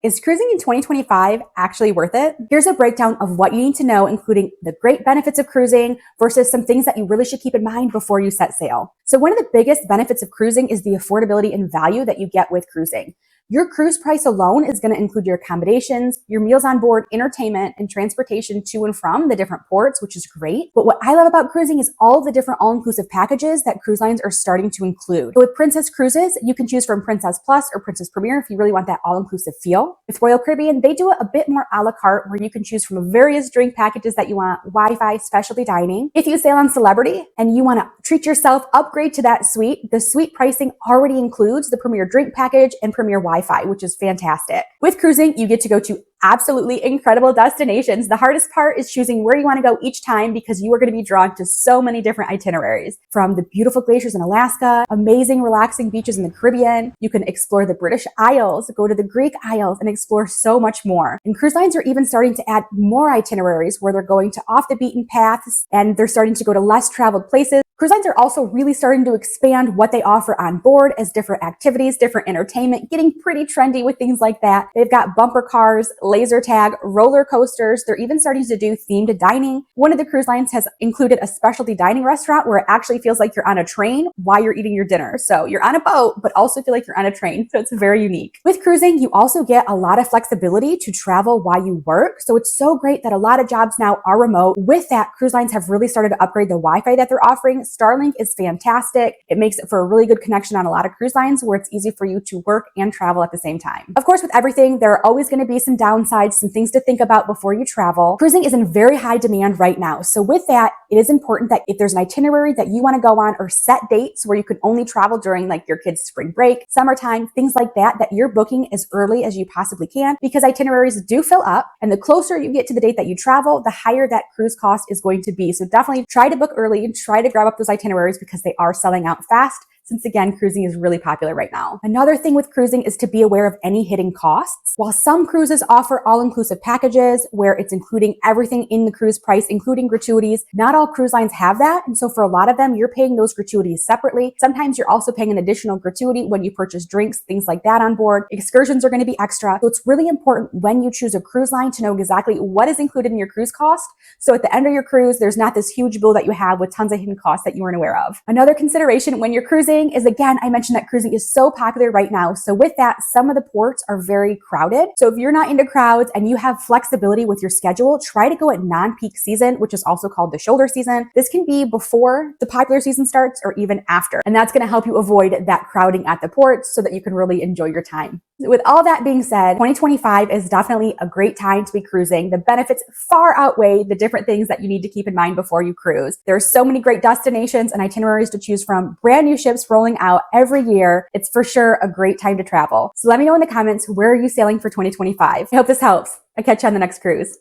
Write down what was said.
Is cruising in 2025 actually worth it? Here's a breakdown of what you need to know, including the great benefits of cruising versus some things that you really should keep in mind before you set sail. So one of the biggest benefits of cruising is the affordability and value that you get with cruising. Your cruise price alone is going to include your accommodations, your meals on board, entertainment, and transportation to and from the different ports, which is great. But what I love about cruising is all of the different all-inclusive packages that cruise lines are starting to include. So with Princess Cruises, you can choose from Princess Plus or Princess Premier if you really want that all-inclusive feel. With Royal Caribbean, they do it a bit more a la carte, where you can choose from various drink packages that you want, Wi-Fi, specialty dining. If you sail on Celebrity and you want to treat yourself, upgrade to that suite, the suite pricing already includes the Premier drink package and Premier Wi-Fi, which is fantastic. With cruising, you get to go to absolutely incredible destinations. The hardest part is choosing where you want to go each time, because you are going to be drawn to so many different itineraries. From the beautiful glaciers in Alaska, amazing relaxing beaches in the Caribbean, you can explore the British Isles, go to the Greek Isles, and explore so much more. And cruise lines are even starting to add more itineraries where they're going to off the beaten paths and they're starting to go to less traveled places. Cruise lines are also really starting to expand what they offer on board as different activities, different entertainment, getting pretty trendy with things like that. They've got bumper cars, laser tag, roller coasters. They're even starting to do themed dining. One of the cruise lines has included a specialty dining restaurant where it actually feels like you're on a train while you're eating your dinner. So you're on a boat, but also feel like you're on a train. So it's very unique. With cruising, you also get a lot of flexibility to travel while you work. So it's so great that a lot of jobs now are remote. With that, cruise lines have really started to upgrade the Wi-Fi that they're offering. Starlink is fantastic. It makes it for a really good connection on a lot of cruise lines where it's easy for you to work and travel at the same time. Of course, with everything, there are always going to be some downsides, some things to think about before you travel. Cruising is in very high demand right now. So with that, it is important that if there's an itinerary that you want to go on, or set dates where you can only travel during like your kids' spring break, summertime, things like that, that you're booking as early as you possibly can, because itineraries do fill up. And the closer you get to the date that you travel, the higher that cruise cost is going to be. So definitely try to book early and try to grab up those itineraries, because they are selling out fast, since again, cruising is really popular right now. Another thing with cruising is to be aware of any hidden costs. While some cruises offer all-inclusive packages where it's including everything in the cruise price, including gratuities, not all cruise lines have that. And so for a lot of them, you're paying those gratuities separately. Sometimes you're also paying an additional gratuity when you purchase drinks, things like that on board. Excursions are going to be extra. So it's really important when you choose a cruise line to know exactly what is included in your cruise cost. So at the end of your cruise, there's not this huge bill that you have with tons of hidden costs that you weren't aware of. Another consideration when you're cruising is, again, I mentioned that cruising is so popular right now. So with that, some of the ports are very crowded. So if you're not into crowds and you have flexibility with your schedule, try to go at non-peak season, which is also called the shoulder season. This can be before the popular season starts or even after. And that's going to help you avoid that crowding at the ports so that you can really enjoy your time. With all that being said, 2025 is definitely a great time to be cruising. The benefits far outweigh the different things that you need to keep in mind before you cruise. There are so many great destinations and itineraries to choose from, brand new ships rolling out every year. It's for sure a great time to travel. So let me know in the comments, where are you sailing for 2025? I hope this helps. I'll catch you on the next cruise.